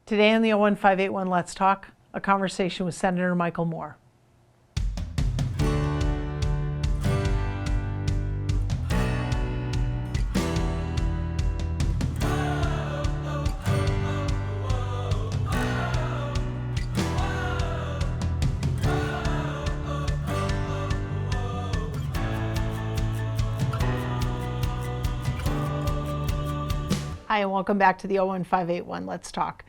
Today on the 01581 Let's Talk, a conversation with Senator Michael Moore. Hi, and welcome back to the 01581 Let's Talk.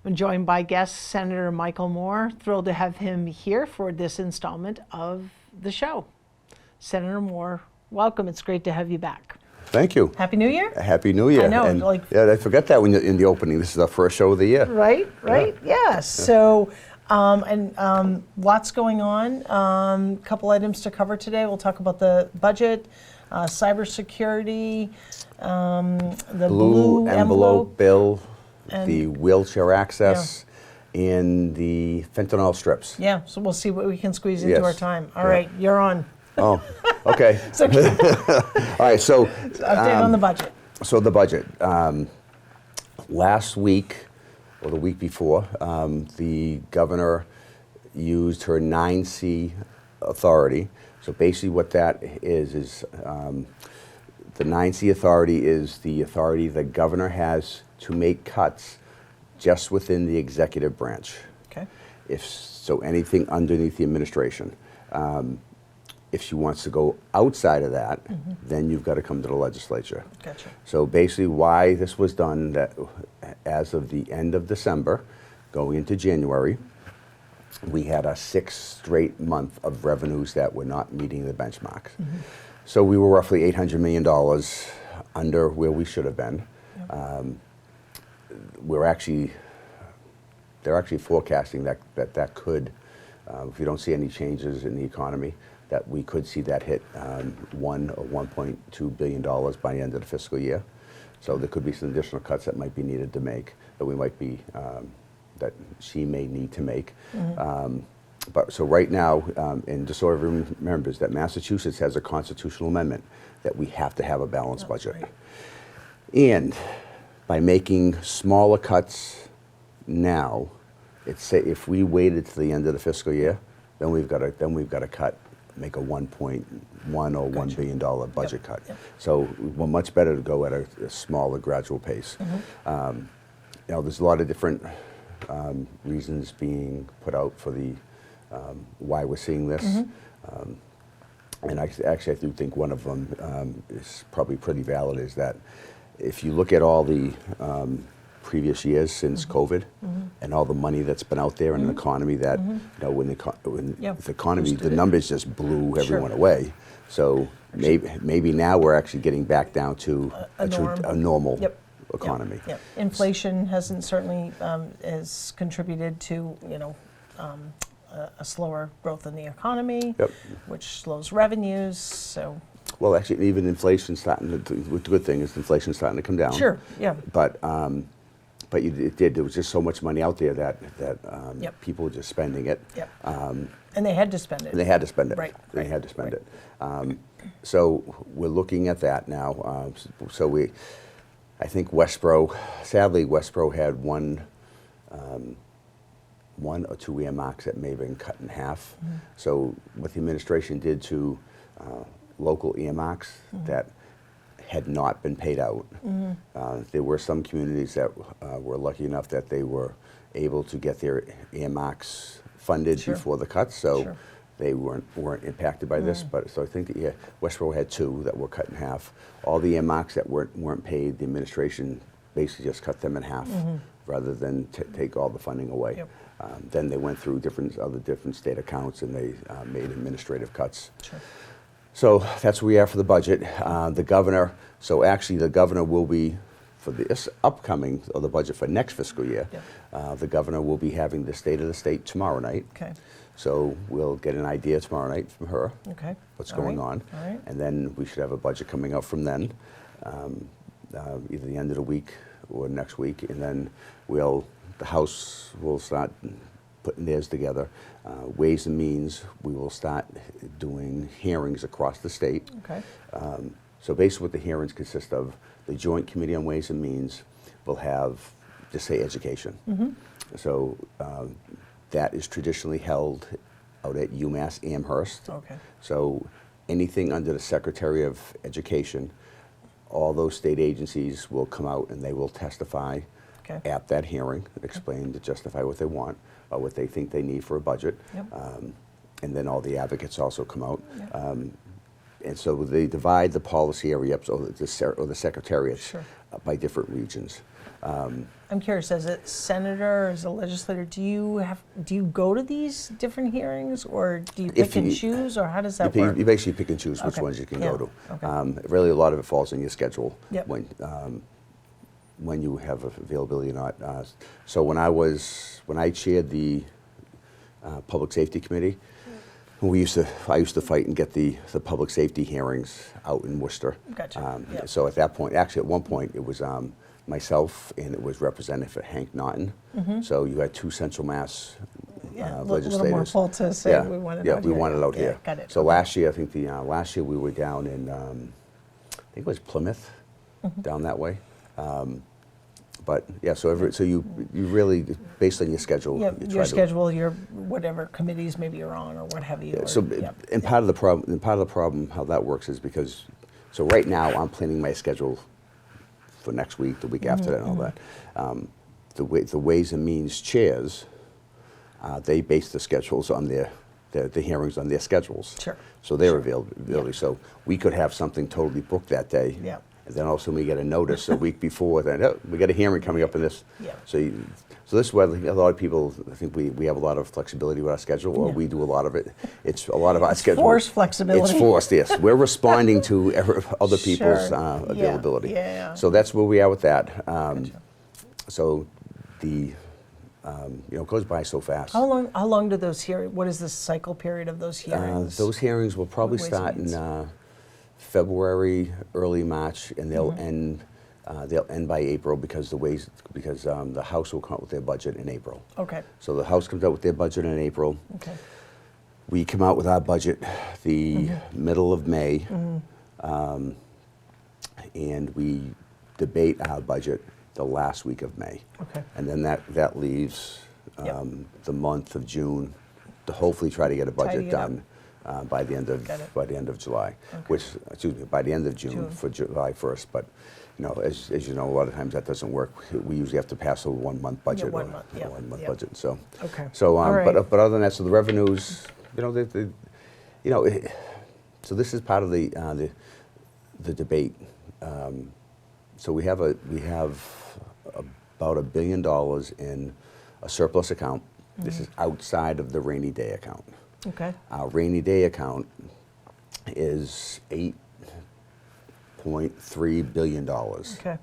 I'm joined by guest Senator Michael Moore. Thrilled to have him here for this installment of the show. Senator Moore, welcome. It's great to have you back. Thank you. Happy New Year. Happy New Year. I know, and, I forgot that when in the opening. This is our first show of the year. Right. Yeah. So, lots going on. Couple items to cover today. We'll talk about the budget, cybersecurity, the blue envelope bill, the wheelchair access, and the fentanyl strips. Yeah, so we'll see what we can squeeze into our time. All Yeah. right, you're on. Oh, okay. So, All right, so update on the budget. So the budget. Last week, or the week before, the governor used her 9C authority. So basically what that is the 9C authority is the authority the governor has to make cuts just within the executive branch. Okay. If so, anything underneath the administration. If she wants to go outside of that, then you've got to come to the legislature. Gotcha. So basically why this was done, that as of the end of December, going into January, we had a 6 straight month of revenues that were not meeting the benchmarks. So we were roughly $800 million under where we should have been. They're actually forecasting that could, if you don't see any changes in the economy, that we could see that hit $1 or $1.2 billion by the end of the fiscal year. So there could be some additional cuts that might be needed to make, that we might be, that she may need to make. But so right now, and just so everyone remembers that Massachusetts has a constitutional amendment that we have to have a balanced budget. Right. And by making smaller cuts now, if we waited to the end of the fiscal year, then we've got to cut, make a 1.1 or $1 billion budget cut. So we're much better to go at a smaller, gradual pace. There's a lot of different reasons being put out for the why we're seeing this. And I do think one of them is probably pretty valid, is that if you look at all the previous years since COVID and all the money that's been out there in an economy that, when the economy, the numbers just blew everyone away. So maybe now we're actually getting back down to a normal economy. Inflation hasn't certainly has contributed to, a slower growth in the economy, which slows revenues. So, well, actually, even inflation's starting to. The good thing is inflation's starting to come down. Sure. Yeah. But it did. There was just so much money out there that people were just spending it. And they had to spend it. They had to spend it. Right. They had to spend it. So we're looking at that now. I think Westboro. Sadly, Westboro had one or two earmarks that may have been cut in half. So what the administration did to local earmarks that had not been paid out, there were some communities that were lucky enough that they were able to get their earmarks funded before the cuts, so they weren't impacted by this. But so I think that Westboro had 2 that were cut in half. All the earmarks that weren't paid, the administration basically just cut them in half rather than take all the funding away. Then they went through other different state accounts and they made administrative cuts. So that's where we are for the budget. The governor will be, for this upcoming, or the budget for next fiscal year, the governor will be having the State of the State tomorrow night. So we'll get an idea tomorrow night from her, what's going on. And then we should have a budget coming up from then, either the end of the week or next week. And then the House will start putting theirs together. Ways and Means, we will start doing hearings across the state. So basically what the hearings consist of, the Joint Committee on Ways and Means will have just say education. So that is traditionally held out at UMass Amherst. Okay. So anything under the Secretary of Education, all those state agencies will come out and they will testify Okay. at that hearing, explain to justify what they want, or what they think they need for a budget. Yep. And then all the advocates also come out. Yep. And so they divide the policy area up, so or the secretariat Sure. by different regions. I'm curious, as a senator, as a legislator, do you go to these different hearings, or do you pick and choose, or how does that work? You basically pick and choose which Okay. ones you can Yeah. go to. Okay. Really, a lot of it falls in your schedule Yep. when you have availability or not. So when I chaired the Public Safety Committee, I used to fight and get the public safety hearings out in Worcester. Gotcha. Yep. So at that point, actually at one point, it was myself and it was Representative Hank Naughton. So you had two Central Mass Yeah, a legislators. little more pull to say we want it out we here. want it out Yeah, here. got it. So last year, I think last year we were down in, I think it was Plymouth, down that way. But yeah, so you really, based on your schedule, Yep, you your try to. schedule, your whatever committees maybe you're on, or what have you. or- So, yep. and part of the problem, how that works is because, so right now I'm planning my schedule for next week, the week after that, and all that. The Ways and Means chairs, they base the schedules on the hearings on their schedules. Sure. So their availability. So we could have something totally booked that day. Yeah. And then also we get a notice a week before that, oh, we got a hearing coming up in this. Yeah. So this is where a lot of people, I think we have a lot of flexibility with our schedule, or Yeah. we do a lot of it. It's a lot of our schedule. Forced flexibility. It's forced, yes. We're responding to other people's Sure. availability. Yeah. So that's where we are with that. Gotcha. So it goes by so fast. How long do those hearings, what is the cycle period of those hearings? Those hearings will probably Ways and start Means. in February, early March, and they'll end. They'll end by April because the House will come out with their budget in April. Okay, So the House comes out with their budget in April. okay. We come out with our budget the middle of May, and we debate our budget the last week of May. Okay. And then that leaves Yep. the month of June to hopefully try to get a budget Tidy it up. done by the end of Got it. July, Okay. by the end of June June. for July 1st. But as you know, a lot of times that doesn't work. We usually have to pass a 1-month budget. 1 month, yeah, 1 month yeah. budget. So Okay. So All right. but other than that, so the revenues, so this is part of the debate. So we have about $1 billion in a surplus account. This is outside of the rainy day account. Okay, Our rainy day account is $8.3 billion. okay,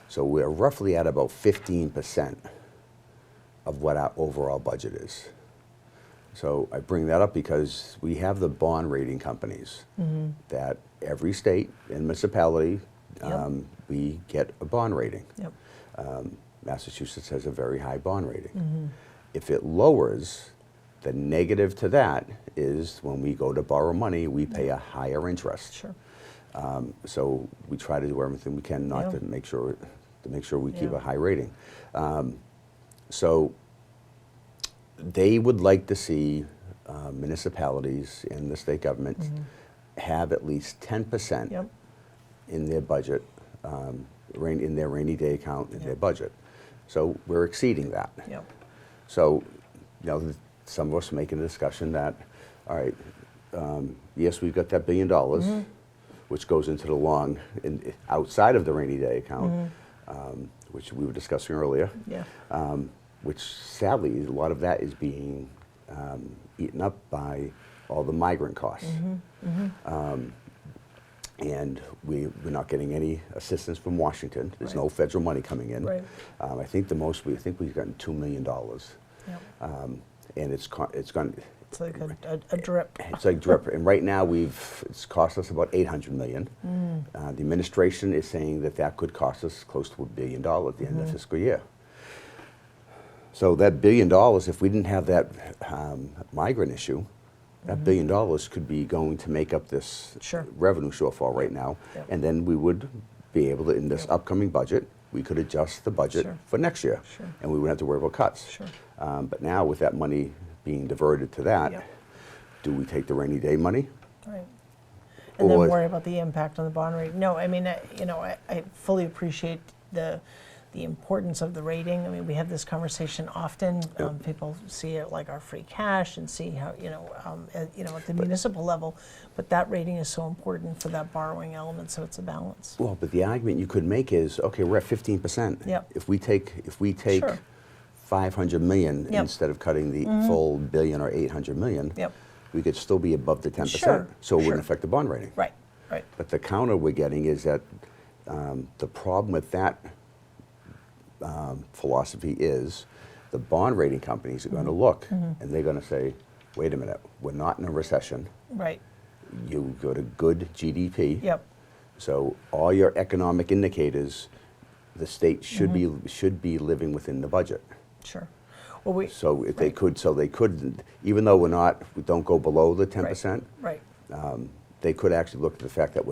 So we're roughly at about 15% of what our overall budget is. So I bring that up because we have the bond rating companies that every state and municipality, Yep. we get a bond rating. yep, Massachusetts has a very high bond rating. If it lowers, the negative to that is when we go to borrow money, we pay a higher interest. sure. So we try to do everything we can not Yeah. to make sure we keep Yeah. a high rating. So they would like to see municipalities and the state government have at least 10% Yep, in their budget, in their rainy day account, in Yep. their budget. So we're exceeding that. yep, So, some of us are making a discussion that, all right, yes, we've got that $1 billion, which goes into the outside of the rainy day account, which we were discussing earlier, yeah, which sadly, a lot of that is being eaten up by all the migrant costs. And we're not getting any assistance from Washington. There's Right. no federal money coming in. Right. I think we've gotten $2 million. yep. And it's going. It's like a drip. It's like drip. And right now it's cost us about $800 million. The administration is saying that could cost us close to $1 billion at the end of the fiscal year. So that $1 billion, if we didn't have that migrant issue, that $1 billion could be going to make up this Sure. revenue shortfall right now. Yep. And then we would be able to, in this Yep. upcoming budget, we could adjust the budget Sure. for next year, Sure. and we wouldn't have to worry about cuts. Sure. But now with that money being diverted to that, Yep. do we take the rainy day money? Right. And then Or- worry about the impact on the bond rate. No, I mean, I fully appreciate the importance of the rating. I mean, we have this conversation often. People see it like our free cash and see how, at the municipal level, but that rating is so important for that borrowing element, so it's a balance. Well, but the argument you could make is, okay, we're at 15%. Yep. If we take Sure. 500 million Yep. instead of cutting the full billion or 800 million, Yep. we could still be above the 10%. Sure, So it sure. wouldn't affect the bond rating. Right, right. But the counter we're getting is that the problem with that philosophy is the bond rating companies are going to look and they're going to say, wait a minute, we're not in a recession. Right. You go to good GDP. Yep. So all your economic indicators, the state should be living within the budget. Sure. Well, we. So if they could, even though we don't go below the 10%. Right. They could actually look at the fact that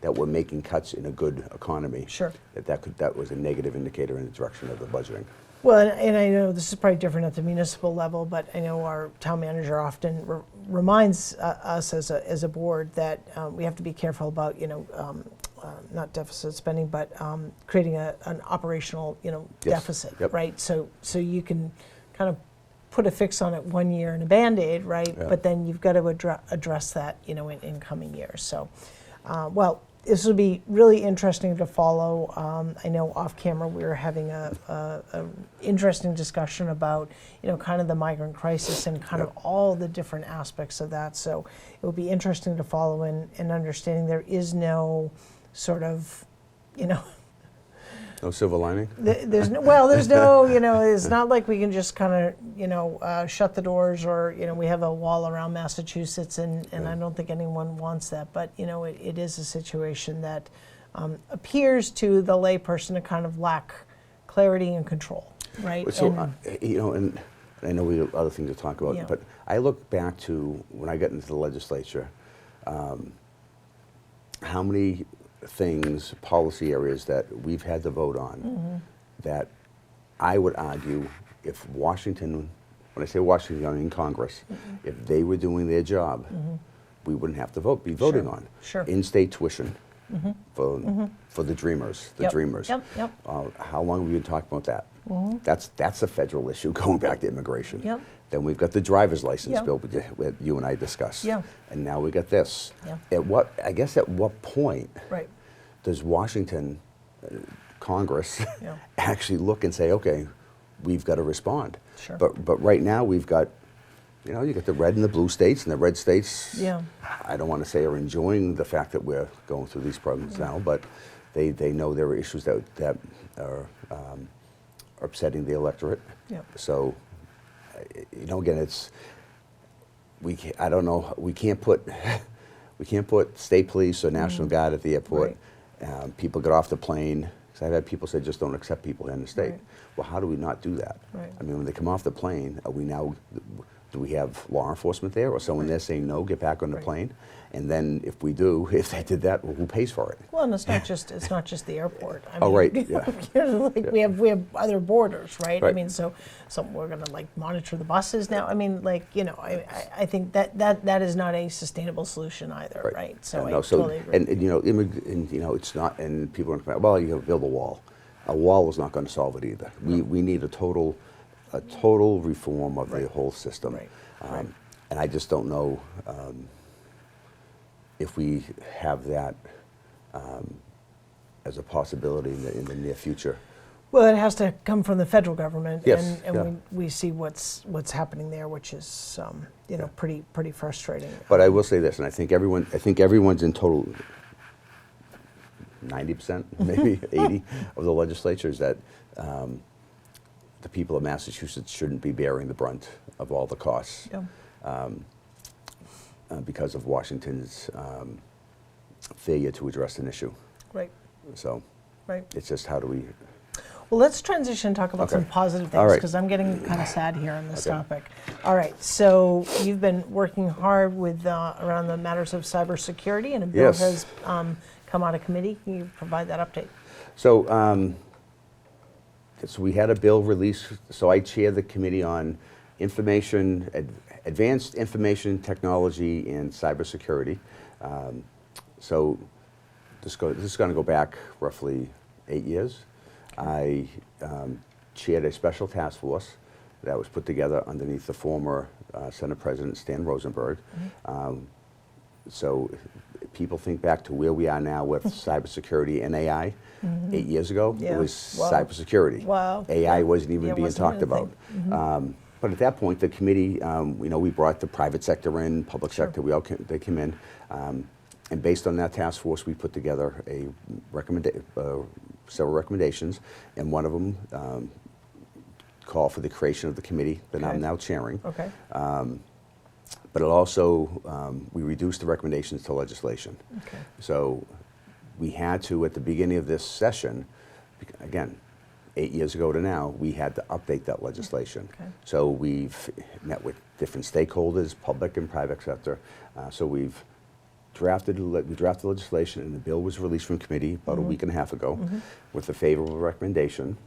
that we're making cuts in a good economy. Sure. That was a negative indicator in the direction of the budgeting. Well, and I know this is probably different at the municipal level, but I know our town manager often reminds us as a board that we have to be careful about, not deficit spending, but creating an operational, Yes. deficit, Yep. right? So you can kind of put a fix on it 1 year and a Band-Aid, right? Yeah. But then you've got to address that, in coming years. So, well, this will be really interesting to follow. I know off camera we were having a interesting discussion about, kind of the migrant crisis and kind of all the different aspects of that. So it will be interesting to follow and understanding there is no sort of, No silver lining? there's no, it's not like we can just kind of, shut the doors or, we have a wall around Massachusetts and I don't think anyone wants that. But, it is a situation that appears to the layperson to kind of lack clarity and control, right? So, And- and I know we have other things to talk about, Yeah. but I look back to when I got into the legislature, how many things, policy areas that we've had to vote on that I would argue if Washington, when I say Washington, I mean Congress, if they were doing their job, we wouldn't have to be voting on. Sure. In-state tuition for the dreamers, Yep. dreamers. Yep, yep. How long have we been talking about that? That's a federal issue going back to immigration. Yep. Then we've got the driver's license Yep. bill that you and I discussed. Yeah. And now we got this. Yeah. At what point Right. does Washington, Congress, Yeah. actually look and say, okay, we've got to respond? Sure. But right now we've got, you got the red and the blue states, and the red states, Yeah. I don't want to say are enjoying the fact that we're going through these problems now, but they know there are issues that are upsetting the electorate. Yep. So, again, we can't put state police or National Guard at the airport. People get off the plane. 'Cause I've had people say just don't accept people here in the state. Right. Well, how do we not do that? Right. I mean, when they come off the plane, do we have law enforcement there or someone there saying no, get back on the Right. plane? And then if they did that, well, who pays for it? Well, and it's not just the airport. I Oh, mean, right, yeah. we have other borders, right? I Right. mean, so we're going to monitor the buses now. I mean, I think that is not a sustainable solution either, right? So Yeah, I totally agree. and it's not. And people are going to well, you have to build a wall. A wall is not going to solve it either. We need a total reform of the whole system. Right, right. And I just don't know if we have that as a possibility in the near future. Well, it has to come from the federal government, Yes, and yeah. we see what's happening there, which is pretty frustrating. But I will say this, and I think everyone's in total 90%, maybe 80 of the legislature is that the people of Massachusetts shouldn't be bearing the brunt of all the costs Yeah. Because of Washington's failure to address an issue. Right, So right. it's just how do we? Well, let's transition and talk about Okay. some positive All things, right. because I'm getting kind of sad here on this Okay. topic. All right, so you've been working hard with around the matters of cybersecurity, and a bill Yes. has come out of committee. Can you provide that update? So we had a bill released. So I chair the committee on advanced information technology and cybersecurity. So this is going to go back roughly 8 years. I chaired a special task force that was put together underneath the former Senate President Stan Rosenberg. So people think back to where we are now with cybersecurity and AI. 8 years ago, it was cybersecurity. Wow. AI wasn't even being wasn't talked anything. about. But at that point, the committee, we brought the private sector in, public sector, they came in. And based on that task force, we put together several recommendations, and one of them called for the creation of the committee that I'm now chairing. Okay. But it also, we reduced the recommendations to legislation. Okay. So we had to, at the beginning of this session, again, 8 years ago to now, we had to update that legislation. Okay. So we've met with different stakeholders, public and private sector. So we drafted legislation, and the bill was released from committee about a week and a half ago with a favorable recommendation,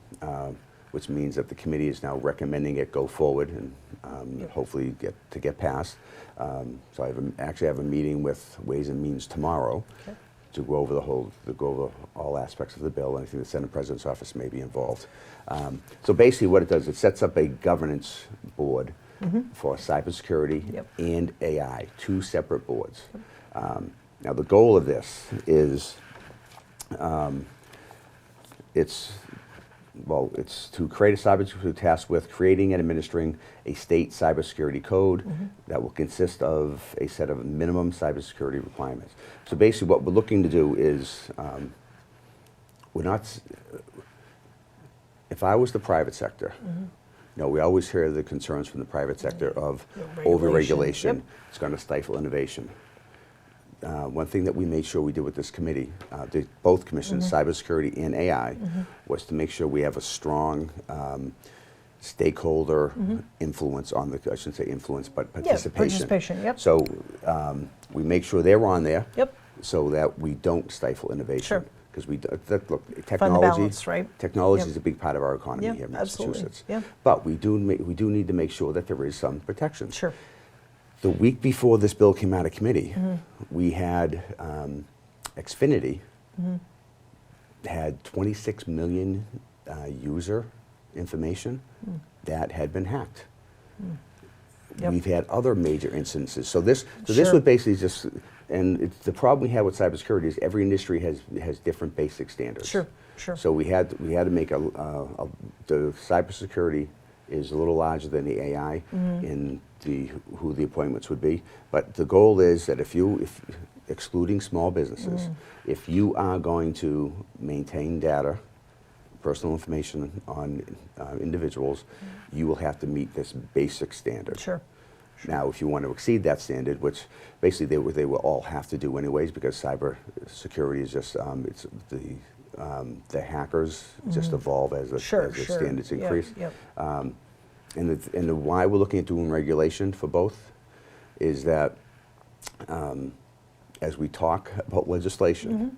which means that the committee is now recommending it go forward and hopefully get passed. So I actually have a meeting with Ways and Means tomorrow to go over all aspects of the bill, and I think the Senate President's Office may be involved. So basically what it does, it sets up a governance board for cybersecurity and AI, two separate boards. Now the goal of this is, it's to create a cybersecurity task with creating and administering a state cybersecurity code that will consist of a set of minimum cybersecurity requirements. So basically what we're looking to do is, if I was the private sector, we always hear the concerns from the private sector of over-regulation. It's going to stifle innovation. One thing that we made sure we did with this committee, both commissions, cybersecurity and AI, was to make sure we have a strong stakeholder influence on I shouldn't say influence, but participation. Yeah, participation, yep. So we make sure they're on there so that we don't stifle innovation. Sure. Because look, Find the balance, right? Technology is a big part of our economy here in Massachusetts. Absolutely. But we do need to make sure that there is some protection. Sure. The week before this bill came out of committee, we had Xfinity had 26 million user information that had been hacked. We've had other major instances. So this would basically just, and the problem we have with cybersecurity is every industry has different basic standards. Sure. So we had to make the cybersecurity is a little larger than the AI in who the appointments would be. But the goal is that if excluding small businesses, if you are going to maintain data, personal information on individuals, you will have to meet this basic standard. Sure. Now, if you want to exceed that standard, which basically they will all have to do anyways, because cyber security is just the hackers just evolve as the standards increase. And why we're looking at doing regulation for both is that as we talk about legislation,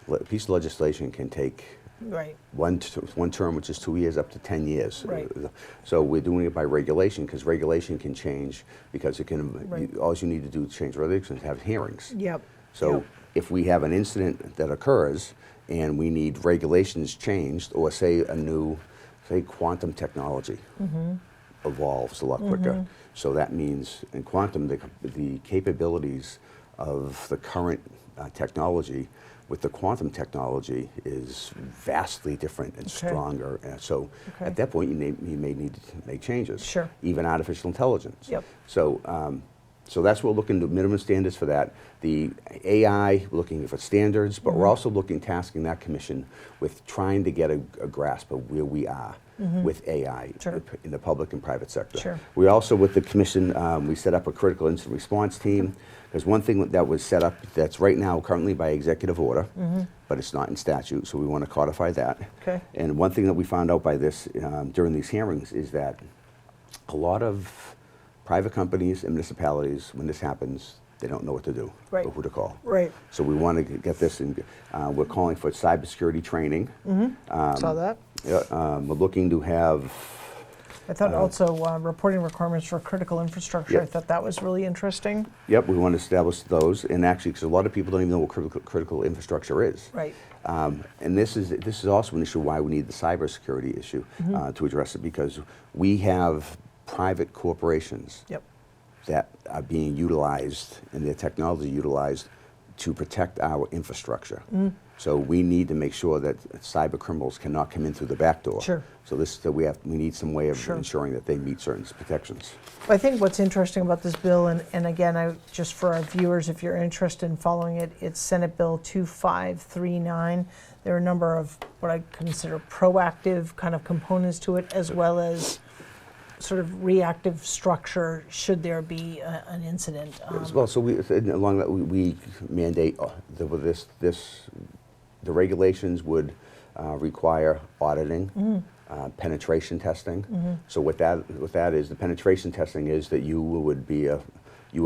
a piece of legislation can take one term, which is 2 years, up to 10 years. Right. So we're doing it by regulation, because regulation can change, because it can. All you need to do to change regulations is have hearings. So if we have an incident that occurs and we need regulations changed, or say quantum technology evolves a lot quicker. So that means in quantum, the capabilities of the current technology with the quantum technology is vastly different and stronger. And so at that point, you may need to make changes. Sure. Even artificial intelligence. So that's what we're looking to minimum standards for that. The AI, we're looking for standards, but we're also tasking that commission with trying to get a grasp of where we are with AI in the public and private sector. We also, with the commission, we set up a critical incident response team. There's one thing that was set up that's right now currently by executive order, but it's not in statute, so we want to codify that. And one thing that we found out by this during these hearings is that a lot of private companies and municipalities, when this happens, they don't know what to do Right. or who to call. Right. So we want to get this in. We're calling for cybersecurity training. Saw that. Yeah, we're looking to have. I thought also reporting requirements for critical infrastructure. Yep. I thought that was really interesting. Yep, we want to establish those, and actually, because a lot of people don't even know what critical infrastructure is. Right. And this is also an issue why we need the cybersecurity issue to address it, because we have private corporations Yep. that are being utilized and their technology utilized to protect our infrastructure. So we need to make sure that cyber criminals cannot come in through the back door. Sure. So we need some way of Sure. ensuring that they meet certain protections. I think what's interesting about this bill, and again, just for our viewers, if you're interested in following it, it's Senate Bill 2539. There are a number of what I consider proactive kind of components to it, as well as sort of reactive structure should there be an incident. As well, so along that we mandate the regulations would require auditing, penetration testing. So what that is, the penetration testing is that you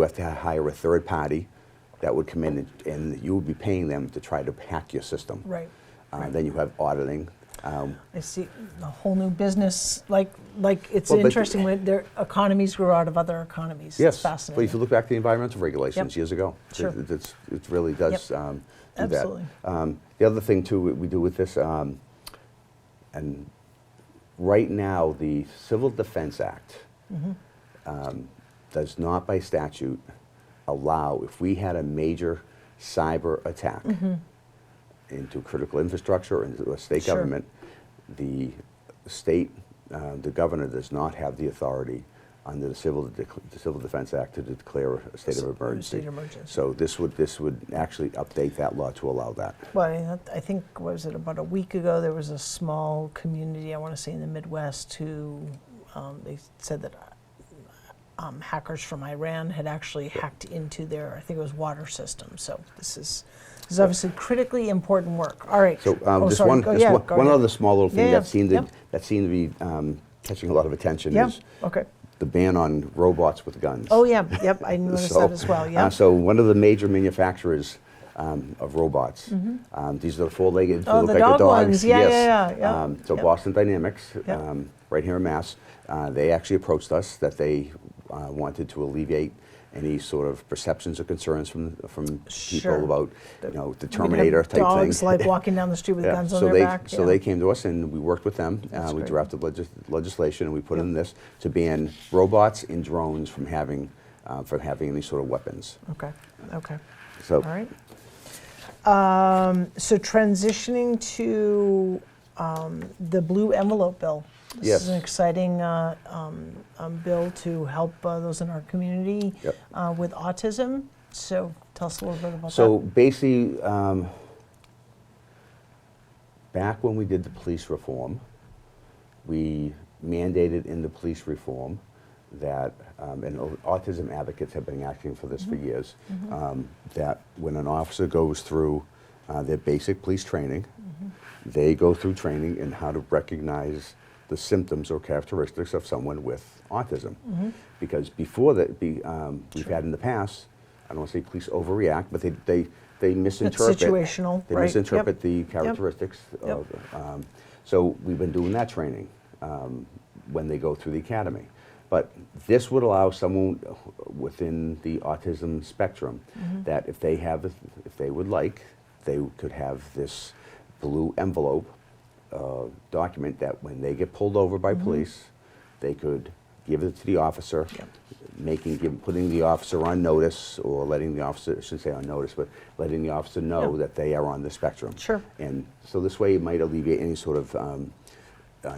have to hire a third party that would come in and you would be paying them to try to hack your system. Right. Then you have auditing. I see a whole new business, like it's Well, but- interesting when their economies grow out of other economies. Yes, It's fascinating. but if you look back to the environmental regulations Yep. years ago, Sure. it really does Yep. do Absolutely. that. The other thing too we do with this, and right now the Civil Defense Act does not by statute allow, if we had a major cyber attack into critical infrastructure or into a state Sure. government, the state, the governor does not have the authority under the Civil Defense Act to declare a state of emergency. State of emergency. So this would actually update that law to allow that. Well, I think, was it about a week ago, there was a small community, I want to say in the Midwest, who they said that hackers from Iran had actually hacked into their, I think it was water system. So this is obviously critically important work. All right. So Oh, just sorry. one, Go- just yeah, one, go one ahead. other small little thing Yeah, that seemed yep. to be catching a lot of attention Yeah, is okay. the ban on robots with guns. Oh, yeah, yep, I noticed that as well, yeah. So one of the major manufacturers of robots, these are the four-legged, they Oh, look the like dog the dogs. ones. Yeah, yes. yeah. So Yep. Boston Dynamics, Yep. right here in Mass, they actually approached us that they wanted to alleviate any sort of perceptions or concerns from Sure. people about, the We'd have Terminator type dogs thing. like walking down the street with Yeah, guns on so their back. So yeah. they came to us and we worked with them. That's We great. drafted legislation and we put in this to ban robots and drones from having any sort of weapons. Okay, okay, So all right. So transitioning to the blue envelope bill. This Yes. is an exciting bill to help those in our community Yep. with autism. So tell us a little bit about So that. basically, back when we did the police reform, we mandated in the police reform that, and autism advocates have been asking for this for years, that when an officer goes through their basic police training, they go through training in how to recognize the symptoms or characteristics of someone with autism. Because before that, we've had in the past, I don't want to say police overreact, but they misinterpret. situational, They right, misinterpret yep, the characteristics. Yep. Of, so we've been doing that training when they go through the academy. But this would allow someone within the autism spectrum that if they would like, they could have this blue envelope document that when they get pulled over by police, they could give it to the officer, putting the officer on notice, or letting the officer, I shouldn't say on notice, but letting the officer know that they are on the spectrum. Sure. And so this way it might alleviate any sort of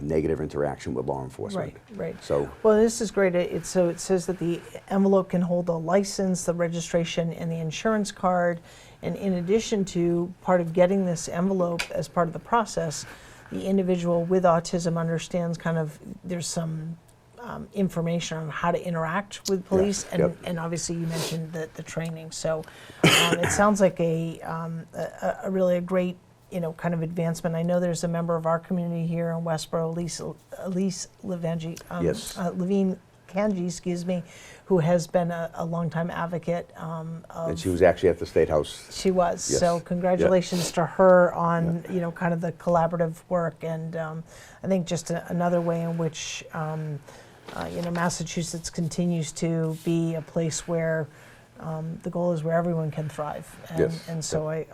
negative interaction with law enforcement. Right. So, Well, this is great. It says that the envelope can hold the license, the registration, and the insurance card. And in addition to part of getting this envelope as part of the process, the individual with autism understands there's some information on how to interact with police, and obviously you mentioned the training. So it sounds like a really a great kind of advancement. I know there's a member of our community here in Westboro, Elise Levangi, Yes. Levine, excuse me, who has been a longtime advocate And she was actually at the State House. She was. Yes. So congratulations to her on kind of the collaborative work, and I think just another way in which Massachusetts continues to be a place where the goal is where everyone can thrive, and, Yes. and so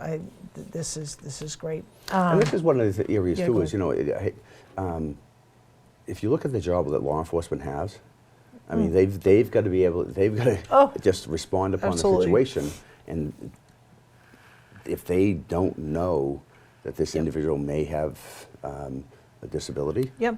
this is great. And this is one of the areas yeah, too. go Is if you look at the job that law enforcement has, I mean they've got to be able to just respond upon Absolutely. the situation, and if they don't know that this individual may have a disability, Yep.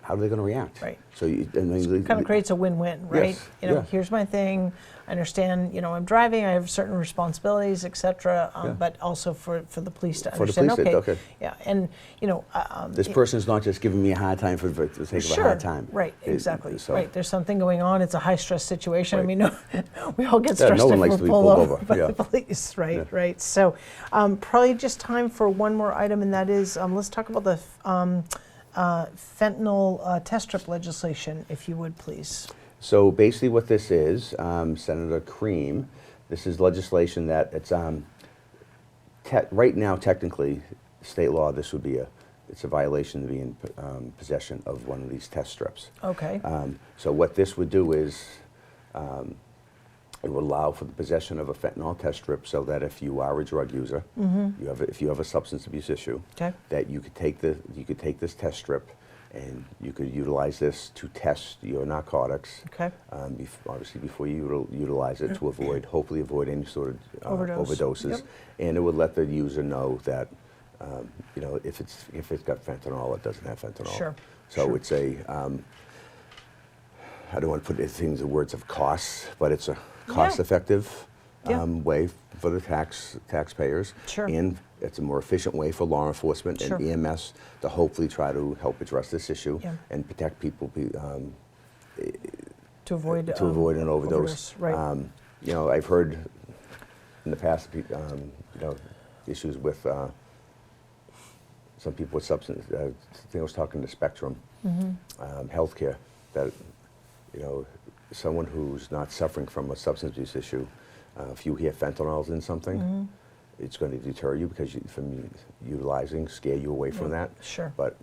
How are they going to react? Right. So It kind of creates a win-win, right? Yes, Here's my thing. I understand. I'm driving. I have certain responsibilities, etc. But also for the police to For the understand. police, okay. Yeah, and this person's not just giving me a hard time for the sake of a hard time. Right, exactly. So, Right, there's something going on. It's a high-stress situation. I Right. mean, we all get stressed no one if likes we're to be pulled pulled over over, by yeah. the police, right? Yeah. Right. So, probably just time for one more item, and that is let's talk about the fentanyl test strip legislation, if you would, please. So basically what this is, Senator Cream, this is legislation that it's, right now technically, state law, this would be it's a violation to be in possession of one of these test strips. Okay. So what this would do is, it would allow for the possession of a fentanyl test strip so that if you are a drug user, if you have a substance abuse issue, Okay. that you could take this test strip and you could utilize this to test your narcotics. Okay. Obviously before you utilize it to hopefully avoid any sort of overdoses. Yep. And it would let the user know that, if it's got fentanyl, it doesn't have fentanyl. Sure. So Sure. it's a, I don't want to put things in words of costs, but it's a cost-effective Yeah. way for the taxpayers. Sure. And it's a more efficient way for law enforcement Sure. and EMS to hopefully try to help address this issue Yeah. and protect people To avoid an overdose. Right. I've heard in the past, issues with some people with substance. I think I was talking to Spectrum Healthcare that someone who's not suffering from a substance abuse issue, if you hear fentanyl's in something, it's going to deter you from utilizing, scare you away from that. Sure. But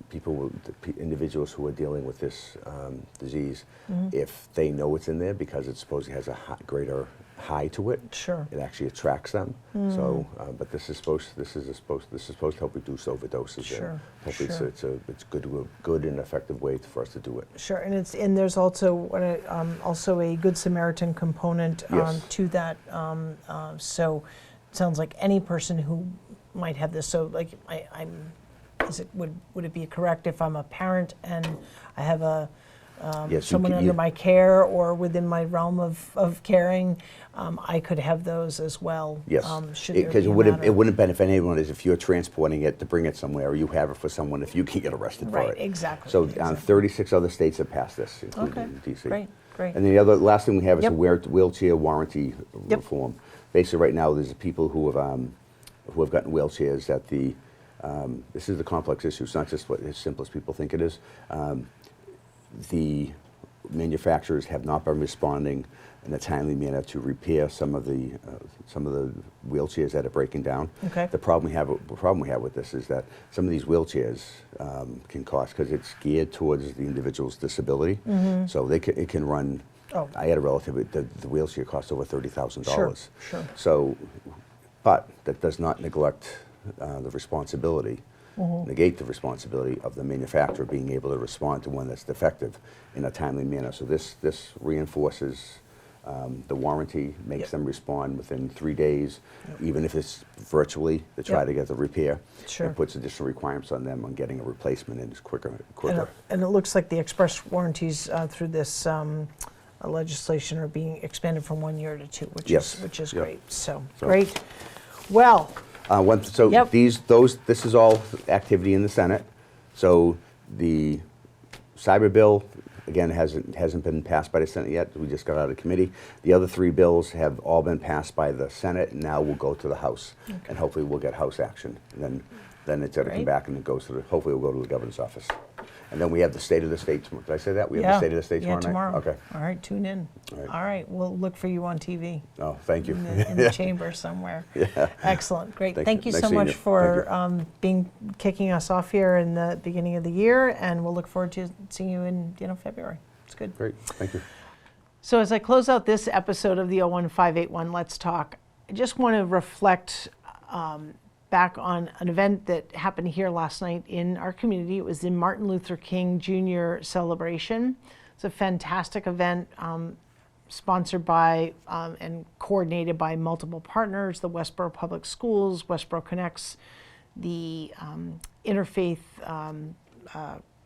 individuals who are dealing with this disease, if they know it's in there because it supposedly has a greater high to it, Sure. it actually attracts them. So, but this is supposed to help reduce overdoses. Sure, Hopefully, sure. it's good and effective way for us to do it. Sure, and there's also a Good Samaritan component Yes. to that. So it sounds like any person who might have this. So like would it be correct if I'm a parent and I have Yes, someone under my care or within my realm of caring, I could have those as well. Yes, Should there because be a it matter. wouldn't benefit anyone if you're transporting it to bring it somewhere, or you have it for someone if you can get arrested for Right, it. exactly, So exactly. 36 other states have passed this, including Okay, DC. great. And the last thing we have is Yep. a wheelchair warranty Yep. reform. Basically, right now there's people who have gotten wheelchairs that this is a complex issue. It's not just as simple as people think it is. The manufacturers have not been responding in a timely manner to repair some of the wheelchairs that are breaking down. Okay. The problem we have with this is that some of these wheelchairs can cost, because it's geared towards the individual's disability. So it can run. Oh. I had a relative. The wheelchair cost over $30,000. Sure. So, but that does not neglect the responsibility. Negate the responsibility of the manufacturer being able to respond to one that's defective in a timely manner. So this reinforces the warranty, makes Yep. them respond within 3 days, even if it's virtually, to try Yep. to get the repair. Sure. It puts additional requirements on them on getting a replacement, and it's quicker. And it looks like the express warranties through this legislation are being expanded from 1 year to 2, which Yes. is Yep. great. So great. Well, Yep. This is all activity in the Senate. So the cyber bill, again, hasn't been passed by the Senate yet. We just got out of committee. The other 3 bills have all been passed by the Senate, and now we'll go to the House, and hopefully we'll get House action. And then it's going to come Great. back, and it goes hopefully it'll go to the governor's office. And then we have the State of the State tomorrow. Did I say that? We have the State of the State tomorrow tomorrow. night? Okay. All right, tune in. All right. We'll look for you on TV. Oh, thank you. In the chamber somewhere. Yeah. Excellent, great. Thank you Nice so seeing much you. for kicking us off here in the beginning of the year, and we'll look forward to seeing you in February. It's good. Great, thank you. So as I close out this episode of the 01581 Let's Talk, I just want to reflect back on an event that happened here last night in our community. It was the Martin Luther King Jr. celebration. It's a fantastic event sponsored by and coordinated by multiple partners, the Westboro Public Schools, Westboro Connects, the interfaith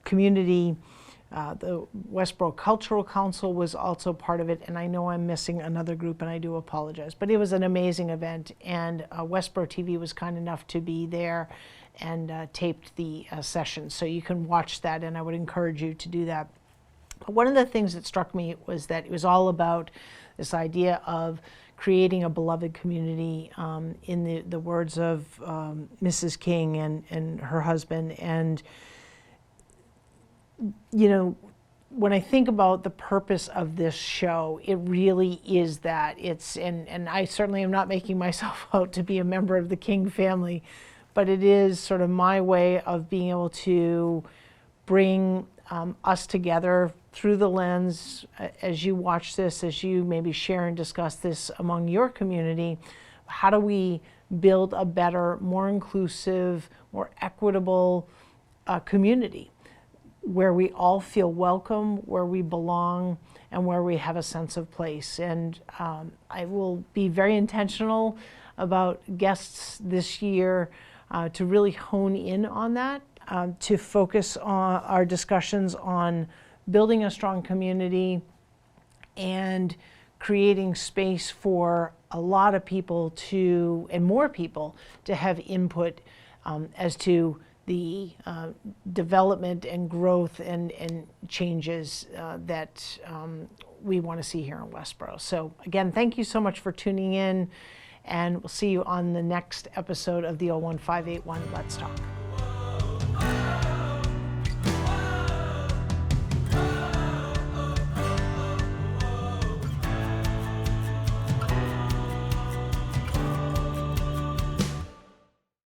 community. The Westboro Cultural Council was also part of it, and I know I'm missing another group, and I do apologize. But it was an amazing event, and Westboro TV was kind enough to be there and taped the session. So you can watch that, and I would encourage you to do that. But one of the things that struck me was that it was all about this idea of creating a beloved community, in the words of Mrs. King and her husband. And when I think about the purpose of this show, it really is that. And I certainly am not making myself out to be a member of the King family, but it is sort of my way of being able to bring us together through the lens, as you watch this, as you maybe share and discuss this among your community. How do we build a better, more inclusive, more equitable community, where we all feel welcome, where we belong, and where we have a sense of place? And I will be very intentional about guests this year to really hone in on that, to focus on our discussions on building a strong community and creating space for a lot of people and more people to have input as to the development and growth and changes that we want to see here in Westboro. So again, thank you so much for tuning in, and we'll see you on the next episode of the 01581 Let's Talk.